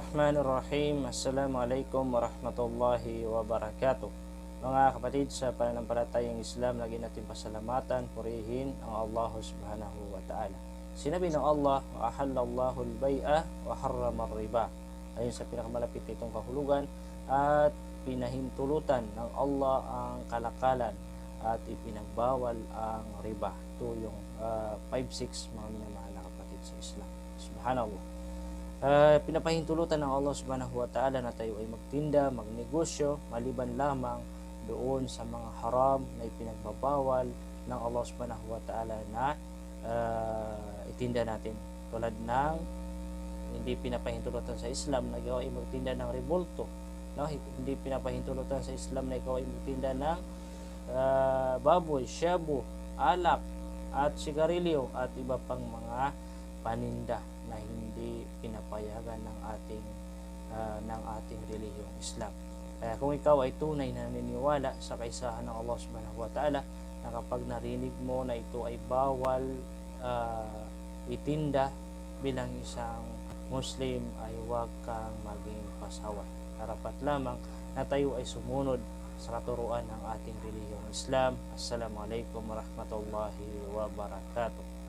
Bismillahirrahmanirrahim. Assalamualaikum warahmatullahi wabarakatuh. Mga kapatid, sa pananampalatayang Islam, lagi natin pasalamatan, purihin ang Allah subhanahu wa ta'ala. Sinabi ng Allah, wa ahallallahu al-bay'a wa harrama riba. Ayon sa pinakamalapit nitong kahulugan, at pinahintulutan ng Allah ang kalakalan at ipinagbawal ang riba. Ito yung 5-6 mga minamahal na kapatid sa Islam. Subhanallah. Pinapahintulutan ng Allah subhanahu wa ta'ala na tayo ay magtinda, magnegosyo, maliban lamang doon sa mga haram na ipinagbabawal ng Allah subhanahu wa ta'ala na itinda natin. Tulad ng hindi pinapahintulutan sa Islam na ikaw ay magtinda ng revolto, no? Hindi pinapahintulutan sa Islam na ikaw ay magtinda ng baboy, shabu, alak at sigarilyo at iba pang mga paninda na hindi pinapayagan ng ating relihiyong Islam. Kaya kung ikaw ay tunay na naniniwala sa kaisahan ng Allah subhanahu wa ta'ala, na kapag narinig mo na ito ay bawal itinda bilang isang Muslim, ay huwag kang maging pasawa. Dapat lamang na tayo ay sumunod sa katuruan ng ating relihiyong Islam. Assalamualaikum warahmatullahi wabarakatuh.